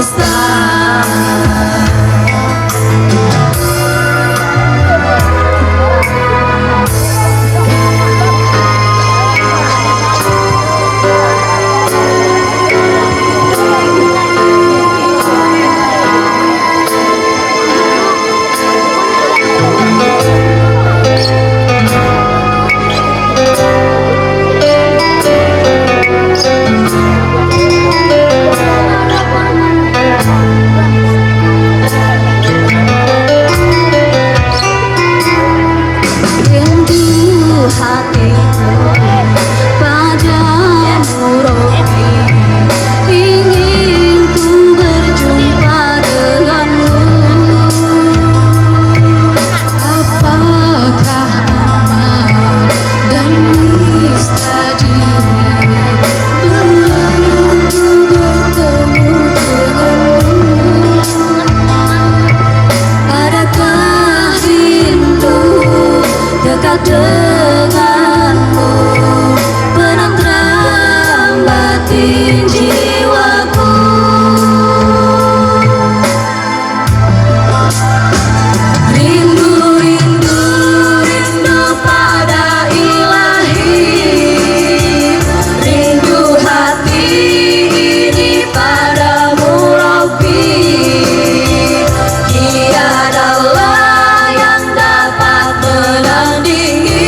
nista. Denganmu penentram batin jiwaku. Rindu, rindu, rindu pada ilahi. Rindu hati ini padamu Rabbi. Tiadalah yang dapat menandingi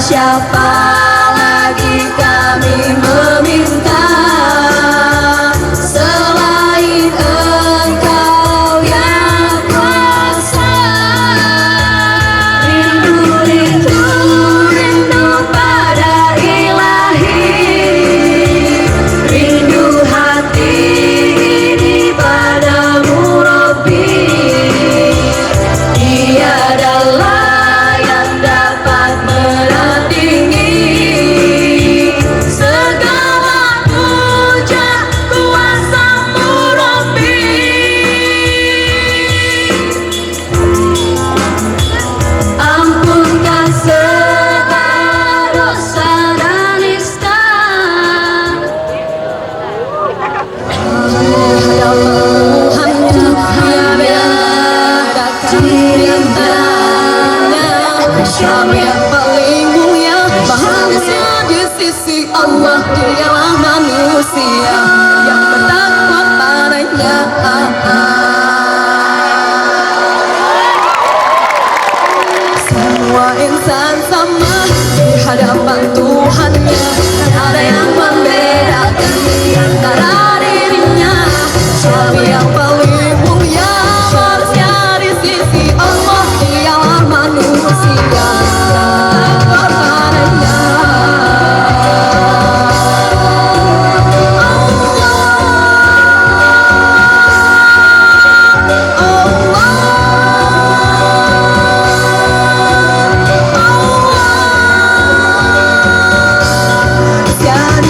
siapa lagi kami meminta selain Engkau yang kuasa. Rindu, rindu, rindu pada ilahi. Rindu hati ini padamu Rabbi. Tiadalah yang dapat Syam yang paling mulia, bahagia di sisi Allah. Dialah manusia yang bertakwa padanya. Semua insan sama di hadapan Tuhannya, tak ada yang membedakan di antara dirinya. Syam yang paling mulia, bahagia di sisi Allah. Dialah manusia. Tiada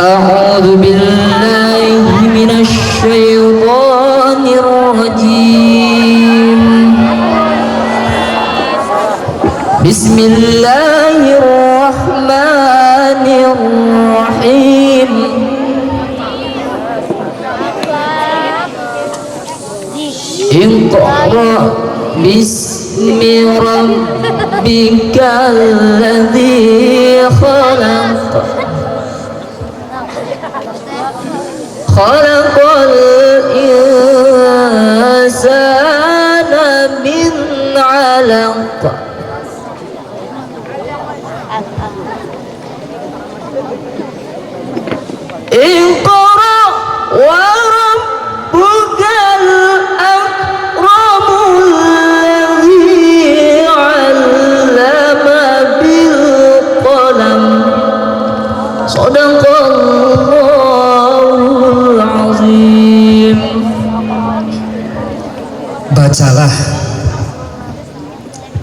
A'udzu billahi minasy syaithanir rajim. Bismillahirrahmanirrahim. Iqra bismi rabbikal ladzi khalaq. Khalaqal insana min 'alaq. Iqra wa rabbukal akramul ladzi 'allama bil qalam. Shadaqallahul azim. Bacalah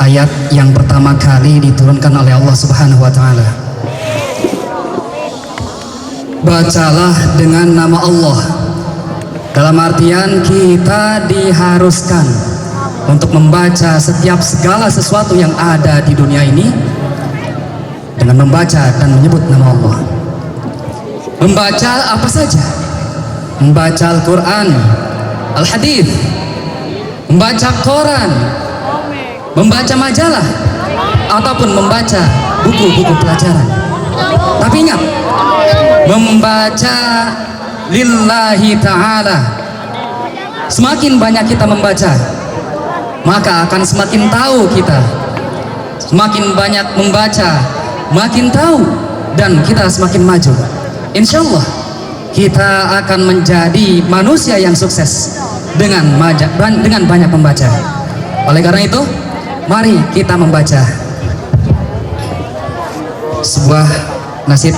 ayat yang pertama kali diturunkan oleh Allah Subhanahu wa taala. Bacalah dengan nama Allah. Dalam artian kita diharuskan untuk membaca setiap segala sesuatu yang ada di dunia ini dengan membaca dan menyebut nama Allah. Membaca apa saja? Membaca Al-Quran, Al-Hadith, membaca koran, membaca majalah, ataupun membaca buku-buku pelajaran. Tapi ingat, membaca lillahi ta'ala. Semakin banyak kita membaca, maka akan semakin tahu kita. Semakin banyak membaca, makin tahu, dan kita semakin maju. Insya Allah kita akan menjadi manusia yang sukses dengan banyak membaca. Oleh karena itu, mari kita membaca sebuah nasid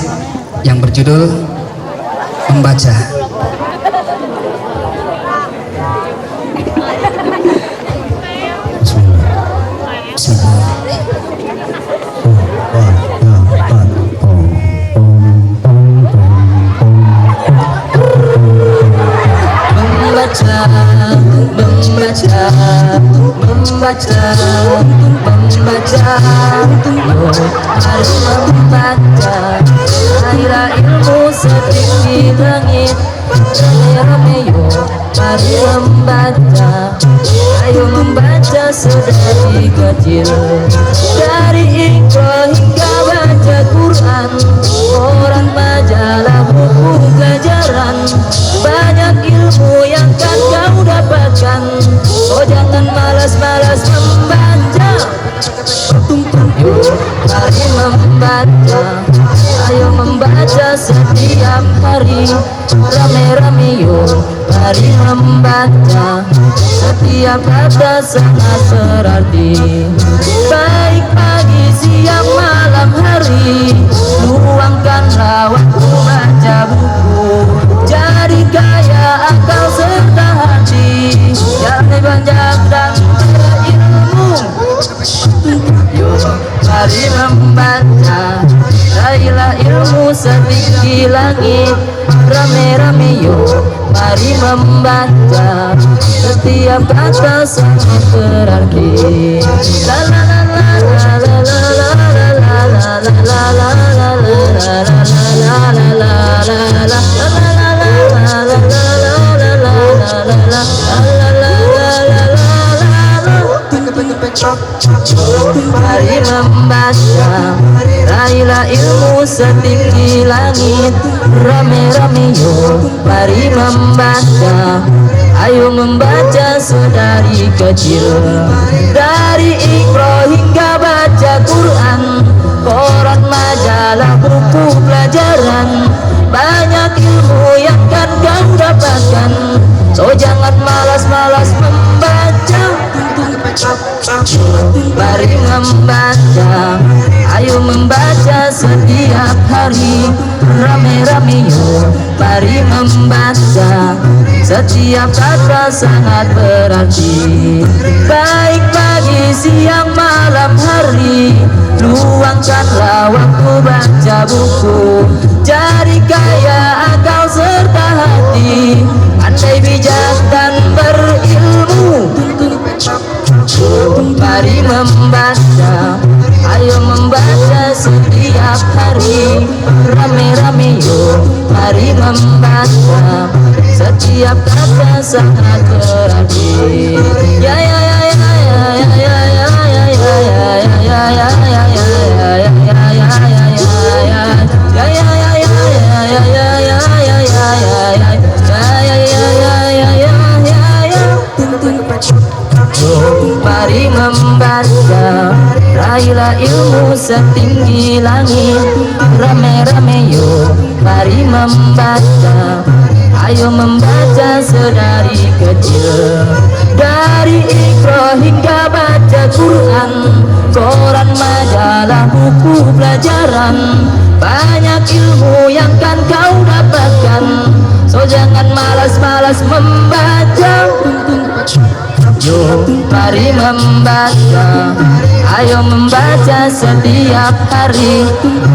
yang berjudul Membaca. Membaca, harus membaca. Akhirnya ilmu setinggi langit. Rame-rame yuk, mari membaca. Ayo membaca sedari kecil. Dari Iqra hingga baca Quran, koran, majalah, buku pelajaran. Banyak ilmu yang kan kau dapatkan. Oh jangan malas-malas membaca. Yuk mari membaca. Ayo membaca setiap hari. Rame-rame yuk mari membaca. Setiap kata sangat berarti. Baik pagi, siang, malam, hari. Luangkanlah waktu baca buku. Jadi kaya akal serta hati. Jangan banyak dan berilmu. Yuk mari membaca. Raihlah ilmu setinggi langit. Rame-rame yuk mari membaca. Setiap kata sangat berarti. La la la la la la la la la la la Mari membaca, raihlah ilmu setinggi langit. Rame-rame yuk, mari membaca. Ayo membaca sedari kecil. Dari Iqra hingga baca Quran, koran, majalah, buku pelajaran. Banyak ilmu yang kan kau dapatkan. So jangan malas-malas membaca. Mari membaca. Ayo membaca setiap hari. Rame-rame yuk mari membaca. Setiap kata sangat berarti. Baik pagi, siang, malam, hari. Luangkanlah waktu baca buku. jadi kaya akal serta hati, pandai bijak dan berilmu. Mari membaca, ayo membaca setiap hari. Rame-rame yuk, mari membaca, setiap kata sangat berarti. Ya ya ya ya ya ya ya ya ya ya ya ya ya ya ya mari membaca, raihlah ilmu setinggi langit. Rame-rame yuk, mari membaca, ayo membaca sedari kecil. Dari Iqra hingga baca Quran, koran, majalah, buku pelajaran, banyak ilmu yang kan kau dapatkan. So jangan malas-malas membaca. Yuk mari membaca, ayo membaca setiap hari.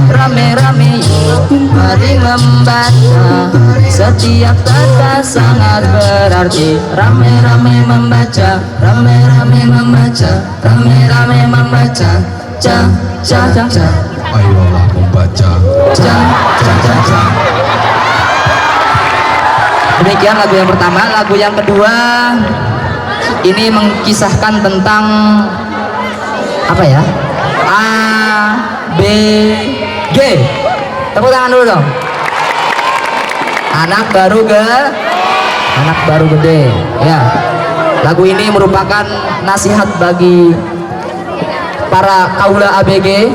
Rame-rame yuk, mari membaca, setiap kata sangat berarti. Rame-rame membaca, rame-rame membaca, rame-rame membaca. Ca, ca, ca, ca. Ayolah membaca. Ca, ca, ca, ca. Demikian lagu yang pertama. Lagu yang kedua ini mengkisahkan tentang apa ya? A, B, G. Tepuk tangan dulu dong. Anak baru gede. Ya. Lagu ini merupakan nasihat bagi para kaula ABG,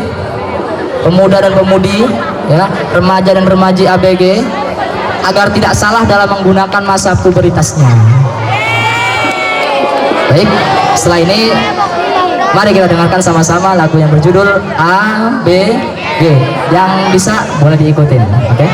pemuda dan pemudi, ya, remaja dan remaji ABG, agar tidak salah dalam menggunakan masa pubertasnya. Baik, setelah ini mari kita dengarkan sama-sama lagu yang berjudul A, B, G. Yang bisa boleh diikutin, oke?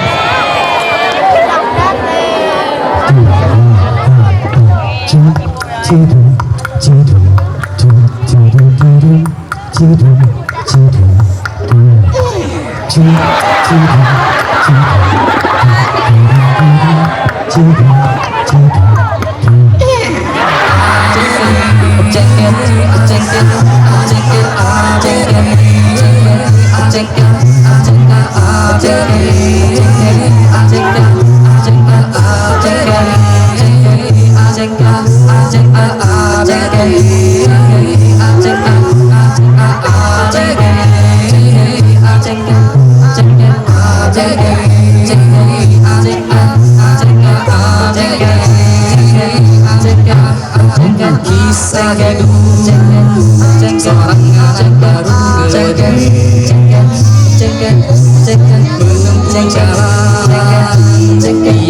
Kisah seorang anak baru gede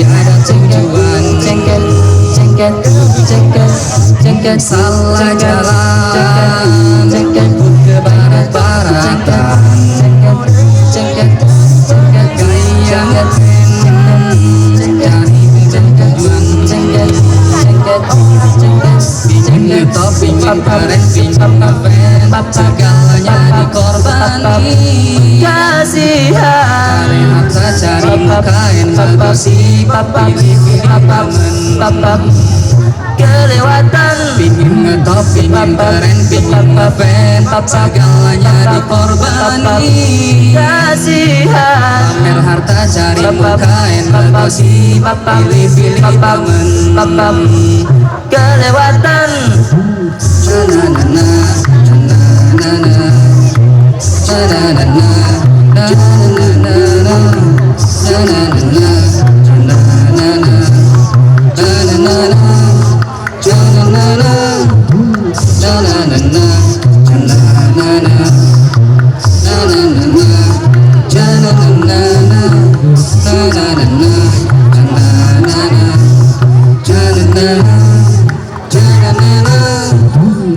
menempuh jalan tiada tujuan, salah jalan pun ke barat-baratan, gaya cari tujuan, ngetop pingin keren pingin ngefan, segalanya dikorbanin. Kasihan Cari harta cari kain ngegosip, pilih-pilih temen, kelewatan. pingin ngetop pingin keren pingin ngefan, segalanya dikorbanin. Kasihan Pamer harta cari kain ngegosip, pilih-pilih temen, kelewatan.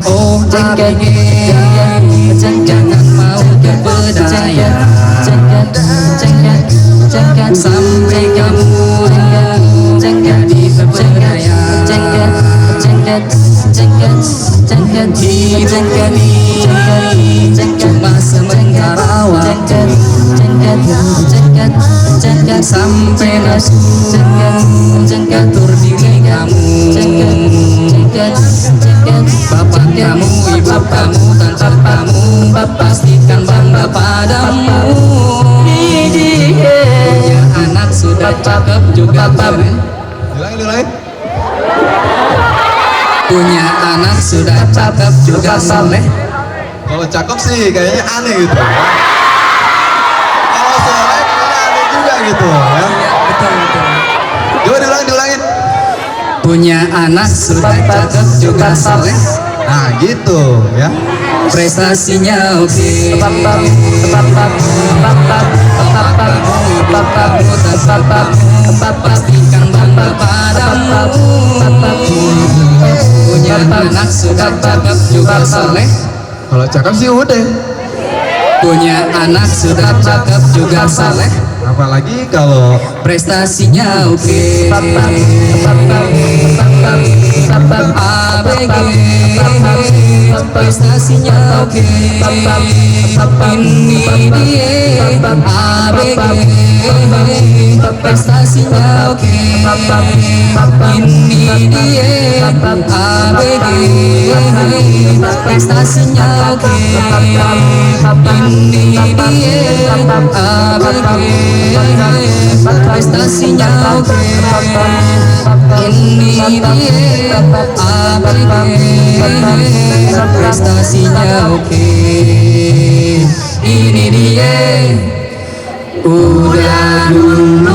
Oh jangan mau terpedaya, sampai kamu jadi terpedaya. jengket jengket jengket jengket jengket cuma sementara waktu jengket jengket jengket sampai nafsu jengket atur diri kamu jengket jengket jengket bapak kamu ibu kamu tante kamu pastikan bangga padamu punya anak sudah cakep juga soleh Ulangi. punya anak sudah cakep juga soleh Kalau cakep sih kayaknya aneh gitu. Kalau soleh kayaknya aneh juga gitu ya. betul Coba diulangin. punya anak sudah cakep juga soleh Nah gitu ya. prestasinya oke pastikan bangga padamu punya anak sudah cakep juga soleh Kalau cakep sih udah. punya anak sudah cakep juga soleh Apalagi kalau prestasinya oke ABG prestasinya oke ini dia ABG prestasinya oke ini dia ABG prestasinya oke ini dia ABG prestasinya oke ini dia ABG prestasinya oke ini dia udah dulu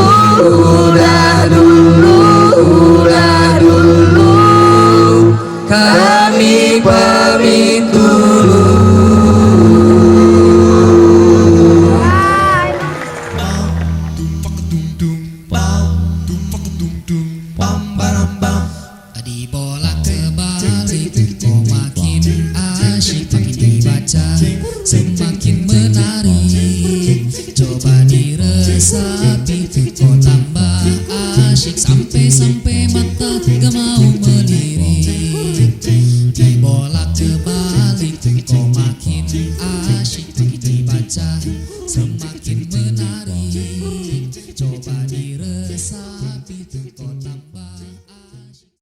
kami pamit dulu. Tadi bolak terbalik, kok makin asyik, makin dibaca, semakin menarik. Coba diresap.